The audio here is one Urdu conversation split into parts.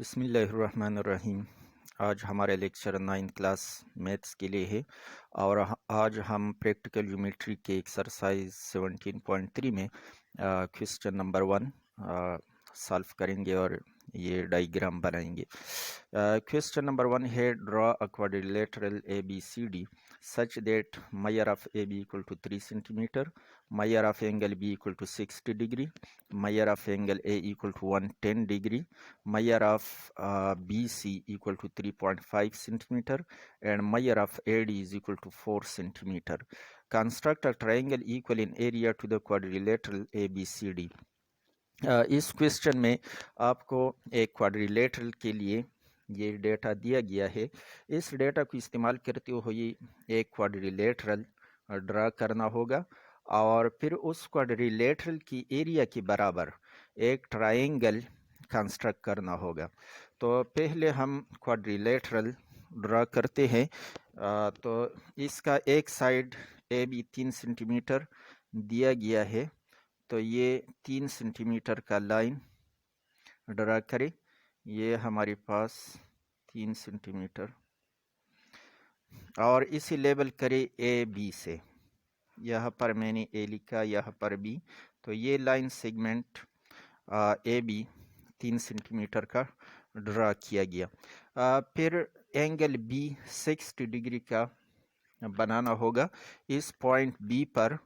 بسم اللہ الرحمن الرحیم۔ آج ہمارے لیکچر 9 کلاس میتھس کے لیے ہے اور آج ہم پریکٹیکل جیومیٹری کے ایکسرسائز 17.3 میں کوسچن نمبر 1 سالو کریں گے اور یہ ڈائیگرام بنائیں گے۔ کوسچن نمبر 1 ہے draw a quadrilateral A B C D such that measure of AB equal to 3 centimeter, measure of angle B equal to 60 degree, measure of angle A equal to 110 degree, measure of BC equal to 3.5 centimeter, and measure of AD is equal to 4 centimeter. Construct a triangle equal in area to the quadrilateral ABCD. اس کویسچن میں آپ کو ایک کوادریلیٹرل کے لیے یہ ڈیٹا دیا گیا ہے۔ اس ڈیٹا کو استعمال کرتے ہوئے ایک کوادریلیٹرل ڈرا کرنا ہوگا اور پھر اس کوادریلیٹرل کی ایریا کے برابر ایک ٹرائنگل کنسٹرکٹ کرنا ہوگا۔ تو پہلے ہم کوادریلیٹرل ڈرا کرتے ہیں۔ تو اس کا ایک side A B 3 centi metre دیا گیا ہے، تو یہ 3 سینٹی میٹر کا لائن ڈرا کرے۔ یہ ہمارے پاس 3 سینٹی میٹر اور اسے لیبل کرے اے بی سے۔ یہاں پر میں نے اے لکھا، یہاں پر بی، تو یہ line segment A B 3 centi metre کا ڈرا کیا گیا۔ پھر اینگل بی 60 ڈگری کا بنانا ہوگا۔ اس پوائنٹ بی پر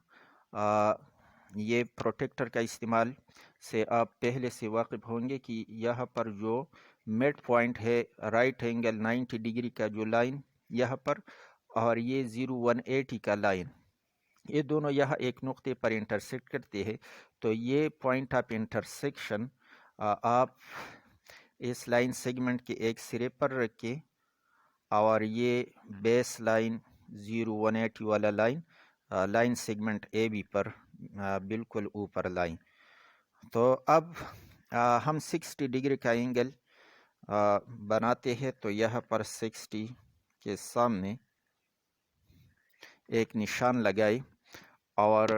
یہ پروٹیکٹر کا استعمال سے آپ پہلے سے واقف ہوں گے کہ یہاں پر جو مڈ پوائنٹ ہے رائٹ اینگل 90 ڈگری کا جو لائن یہاں پر، اور یہ 180 کا لائن، یہ دونوں یہاں ایک نقطے پر انٹرسیکٹ کرتے ہیں۔ تو یہ پوائنٹ آف انٹرسیکشن آپ اس لائن سیگمنٹ کے ایک سرے پر رکھیں اور یہ بیس لائن 180 والا لائن سیگمنٹ اے بی پر بالکل اوپر لائن۔ تو اب ہم 60 ڈگری کا اینگل بناتے ہیں، تو یہاں پر 60 کے سامنے ایک نشان لگائے اور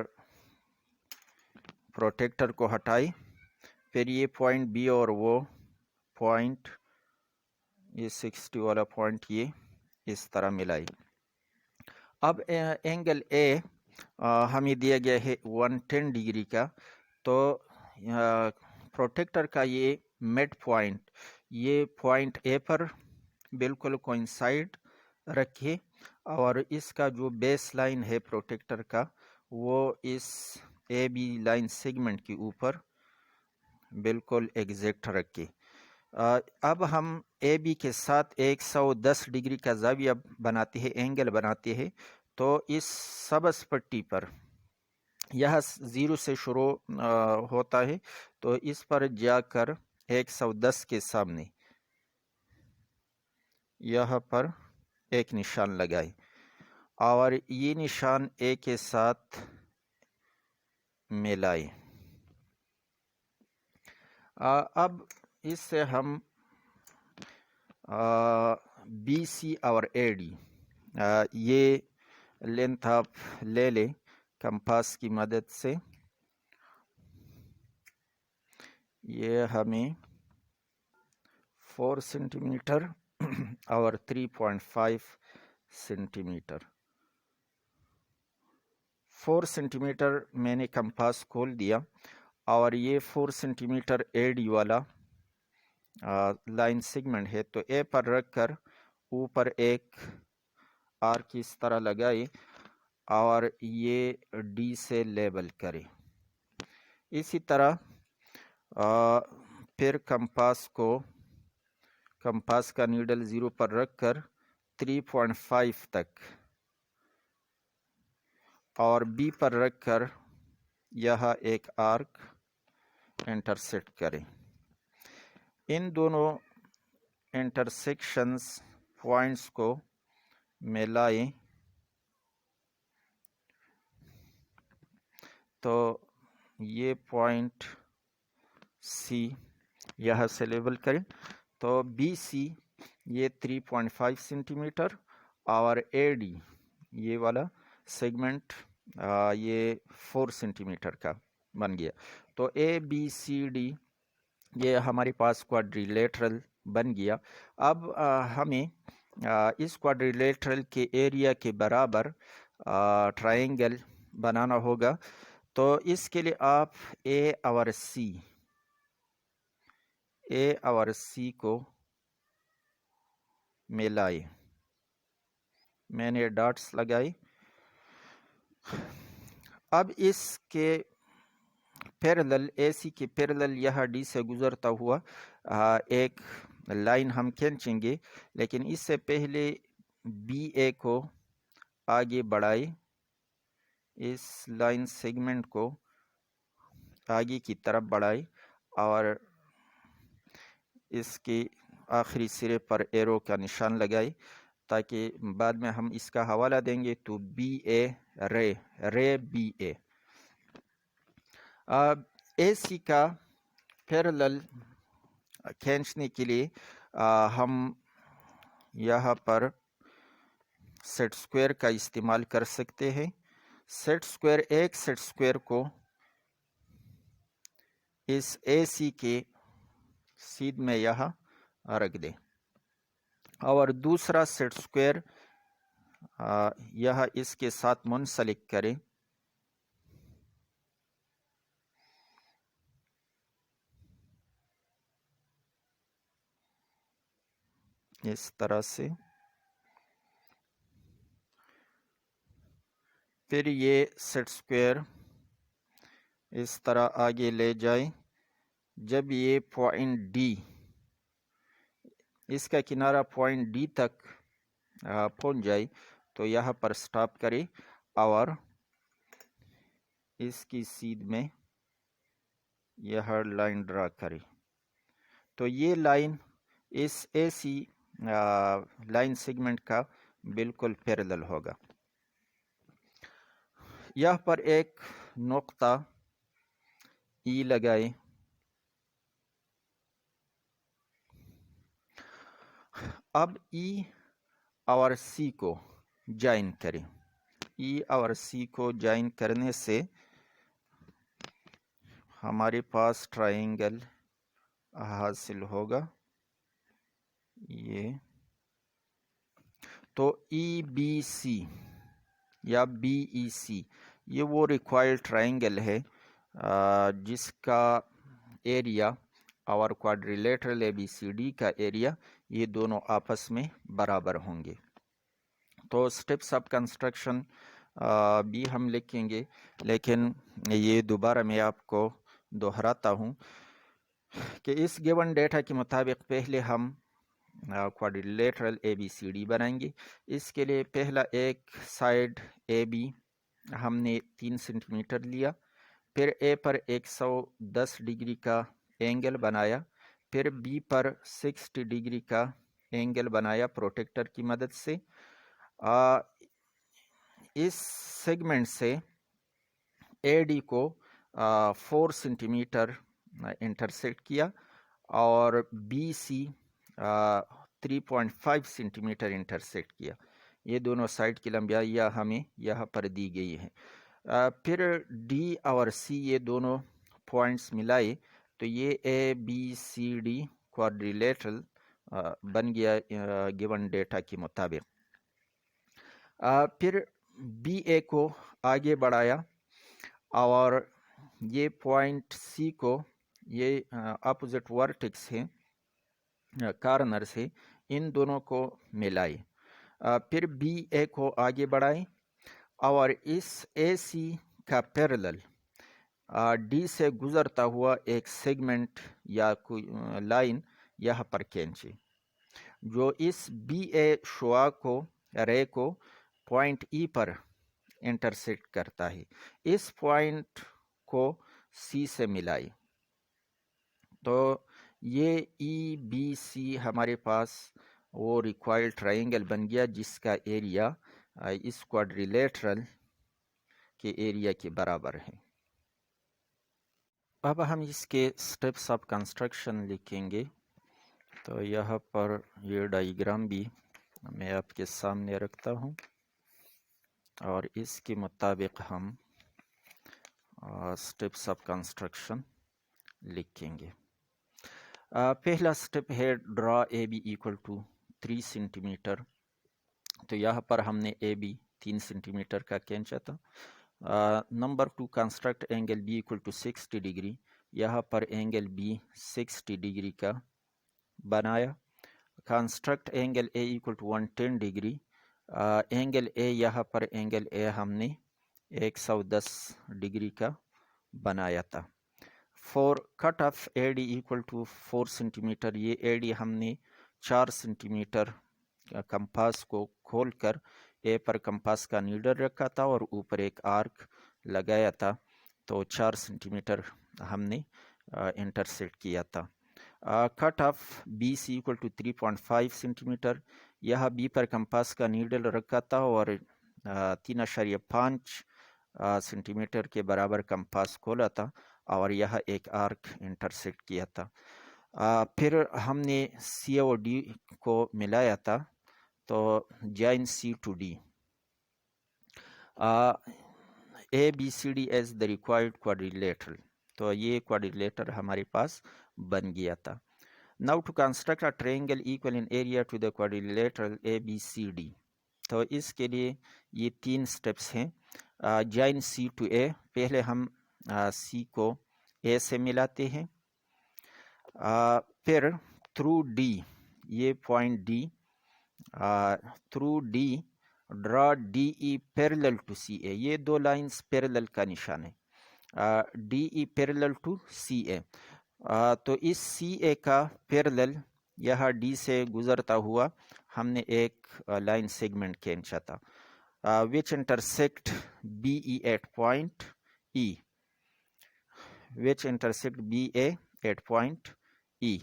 پروٹیکٹر کو ہٹائے۔ پھر یہ پوائنٹ بی اور وہ پوائنٹ، یہ 60 والا پوائنٹ یہ اس طرح ملائے۔ اب اینگل اے ہمیں دیا گیا ہے 110 ڈگری کا، تو پروٹیکٹر کا یہ مڈ پوائنٹ، یہ پوائنٹ اے پر بالکل کوئنسائڈ رکھے اور اس کا جو بیس لائن ہے پروٹیکٹر کا وہ اس اے بی لائن سیگمنٹ کے اوپر بالکل ایگزیکٹ رکھے۔ اب ہم اے بی کے ساتھ 110 ڈگری کا زاویہ بناتے ہیں، اینگل بناتے ہیں۔ تو اس سبز پٹی پر یہاں 0 سے شروع ہوتا ہے، تو اس پر جا کر 110 کے سامنے یہاں پر ایک نشان لگائے اور یہ نشان اے کے ساتھ ملائے۔ اب اس سے ہم بی سی اور اے ڈی یہ لینتھ آپ لے لیں کمپاس کی مدد سے۔ یہ ہمیں 4 سینٹی میٹر اور 3.5 سینٹی میٹر، 4 سینٹی میٹر میں نے کمپاس کھول دیا اور یہ 4 سینٹی میٹر اے ڈی والا لائن سیگمنٹ ہے، تو اے پر رکھ کر اوپر ایک آرک اس طرح لگائے اور یہ ڈی سے لیبل کرے۔ اسی طرح پھر کمپاس کا نیڈل 0 پر رکھ کر 3.5 تک اور بی پر رکھ کر یہاں ایک آرک انٹرسیکٹ کریں۔ ان دونوں انٹرسیکشنز پوائنٹس کو ملائیں، تو یہ پوائنٹ سی یہاں سے لیبل کریں۔ تو بی سی یہ 3.5 سینٹی میٹر اور اے ڈی یہ والا سیگمنٹ یہ 4 سینٹی میٹر کا بن گیا۔ تو اے بی سی ڈی یہ ہمارے پاس کوادریلیٹرل بن گیا. اب ہمیں اس کوادریلیٹرل کے ایریا کے برابر ٹرائنگل بنانا ہوگا. تو اس کے لیے آپ اے اور سی کو ملائے. میں نے ڈاٹس لگائی. اب اس کے پیرلل اے سی کے پیرلل یہاں ڈی سے گزرتا ہوا ایک لائن ہم کھینچیں گے، لیکن اس سے پہلے بی اے کو آگے بڑھائی. اس لائن سیگمنٹ کو آگے کی طرف بڑھائی اور اس کے آخری سرے پر ایرو کا نشان لگائی تاکہ بعد میں ہم اس کا حوالہ دیں گے تو بی اے رے بی اے. اے سی کا پیرلل کھینچنے کے لیے ہم یہاں پر سیٹ سکوئر کا استعمال کر سکتے ہیں. ایک سیٹ سکوئر کو اس اے سی کے سیدھ میں یہاں رکھ دیں اور دوسرا سیٹ سکوئر یہاں اس کے ساتھ منسلک کریں. اس طرح سے پھر یہ سیٹ سکوئر اس طرح آگے لے جائیں. جب یہ پوائنٹ ڈی، اس کا کنارہ پوائنٹ ڈی تک پہنچ جائے تو یہاں پر سٹاپ کرے اور اس کی سیدھ میں یہ لائن ڈرا کرے. تو یہ لائن اس اے سی لائن سیگمنٹ کا بالکل پیرلل ہوگا. یہاں پر ایک نقطہ ای لگائیں. اب ای اور سی کو جوائن کریں. ای اور سی کو جوائن کرنے سے ہمارے پاس ٹرائنگل حاصل ہوگا. یہ تو ای بی سی یا بی ای سی یہ وہ ریکوائرڈ ٹرائنگل ہے جس کا ایریا اور کوادریلیٹرل اے بی سی ڈی کا ایریا یہ دونوں آپس میں برابر ہوں گے. تو سٹیپس آف کنسٹرکشن بھی ہم لکھیں گے، لیکن یہ دوبارہ میں آپ کو دہراتا ہوں کہ اس گیون ڈیٹا کے مطابق پہلے ہم کوادریلیٹرل اے بی سی ڈی بنائیں گے. اس کے لیے پہلا ایک سائڈ اے بی ہم نے 3 سینٹی میٹر لیا، پھر اے پر 110 ڈگری کا اینگل بنایا، پھر بی پر 60 ڈگری کا اینگل بنایا پروٹیکٹر کی مدد سے. اس سیگمنٹ سے اے ڈی کو 4 سینٹی میٹر انٹرسیکٹ کیا اور B C 3.5 centimetre intersect کیا. یہ دونوں سائڈ کی لمبائیاں ہمیں یہاں پر دی گئی ہیں. پھر ڈی اور سی یہ دونوں پوائنٹس ملائے تو یہ اے بی سی ڈی کوادریلیٹرل بن گیا گیون ڈیٹا کے مطابق. پھر بی اے کو آگے بڑھایا اور یہ پوائنٹ سی کو، یہ اپوزٹ ورٹکس ہیں کارنر سے، ان دونوں کو ملائے. پھر بی اے کو آگے بڑھائیں اور اس اے سی کا پیرلل ڈی سے گزرتا ہوا ایک سیگمنٹ یا کوئی لائن یہاں پر کھینچے جو اس بی اے شعاع کو رے کو پوائنٹ ای پر انٹرسیکٹ کرتا ہے. اس پوائنٹ کو سی سے ملائی تو یہ ای بی سی ہمارے پاس وہ ریکوائرڈ ٹرائنگل بن گیا جس کا ایریا اس کوادریلیٹرل کے ایریا کے برابر ہے. اب ہم اس کے سٹیپس آف کنسٹرکشن لکھیں گے. تو یہاں پر یہ ڈائیگرام بھی میں آپ کے سامنے رکھتا ہوں اور اس کے مطابق ہم سٹیپس آف کنسٹرکشن لکھیں گے. پہلا سٹیپ ہے draw A B equal to 3 centi میٹر. تو یہاں پر ہم نے اے بی 3 سینٹی میٹر کا کھینچا تھا. Number 2 construct angle B equal to 60 degree. یہاں پر اینگل بی 60 ڈگری کا بنایا. Construct angle A equal to 110 degree. Angle A یہاں پر اینگل اے ہم نے 110 ڈگری کا بنایا تھا. Four cut off A D equal to 4 centimetre. یہ اے ڈی ہم نے 4 سینٹی میٹر کمپاس کو کھول کر اے پر کمپاس کا نیڈل رکھا تھا اور اوپر ایک آرک لگایا تھا. تو 4 سینٹی میٹر ہم نے انٹرسیکٹ کیا تھا. Cut off B C equal to 3.5 centimetre. یہاں بی پر کمپاس کا نیڈل رکھا تھا اور 3.5 سینٹی میٹر کے برابر کمپاس کھولا تھا اور یہاں ایک آرک انٹرسیکٹ کیا تھا. پھر ہم نے سی او ڈی کو ملایا تھا. تو join C to D. A B C D is the required quadrilateral. تو یہ کوادریلیٹر ہمارے پاس بن گیا تھا. Now to construct a triangle equal in area to the quadrilateral ABCD. تو اس کے لیے یہ 3 سٹیپس ہیں. Join C to A. پہلے ہم سی کو اے سے ملاتے ہیں. پھر تھرو ڈی، یہ point D, through D draw D E parallel to C A. یہ 2 لائنز پیرلل کا نشان ہے. D E parallel to C A. تو اس سی اے کا پیرلل یہاں ڈی سے گزرتا ہوا ہم نے ایک لائن سیگمنٹ کھینچا تھا. which intersect BE at point E. which intersect BA at point E.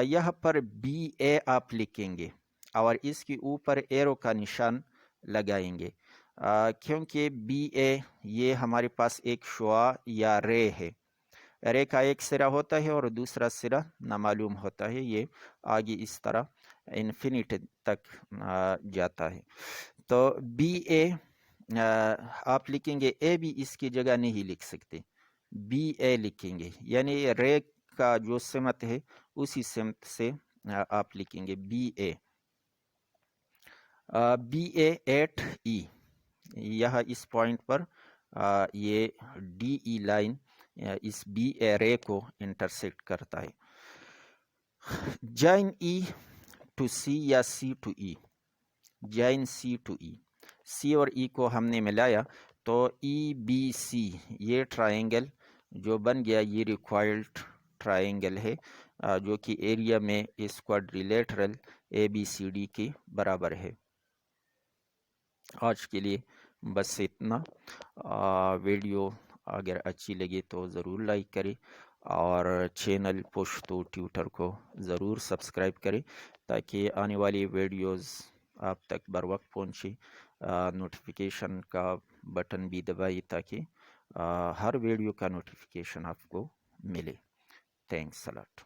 یہاں پر بی اے آپ لکھیں گے اور اس کے اوپر ایرو کا نشان لگائیں گے کیونکہ بی اے یہ ہمارے پاس ایک شعاع یا رے ہے. رے کا ایک سرا ہوتا ہے اور دوسرا سرا نامعلوم ہوتا ہے. یہ آگے اس طرح انفینیٹی تک جاتا ہے. تو بی اے آپ لکھیں گے. اے بھی اس کی جگہ نہیں لکھ سکتے, بی اے لکھیں گے. یعنی رے کا جو سمت ہے اسی سمت سے آپ لکھیں گے B A. B A at E. یہاں اس پوائنٹ پر یہ ڈی ای لائن اس بی اے رے کو انٹرسیکٹ کرتا ہے. جوائن ای ٹو سی یا C to E. Join C to E. C اور ای کو ہم نے ملایا تو ای بی سی یہ ٹرائنگل جو بن گیا یہ ریکوائرڈ ٹرائنگل ہے جو کہ ایریا میں اس کوادریلیٹرل اے بی سی ڈی کے برابر ہے. آج کے لیے بس اتنا. ویڈیو اگر اچھی لگے تو ضرور لائک کریں اور چینل پشتو ٹیوٹر کو ضرور سبسکرائب کریں تاکہ آنے والی ویڈیوز آپ تک بر وقت پہنچے. نوٹیفیکیشن کا بٹن بھی دبائیے تاکہ ہر ویڈیو کا نوٹیفیکیشن آپ کو ملے. Thanks allot.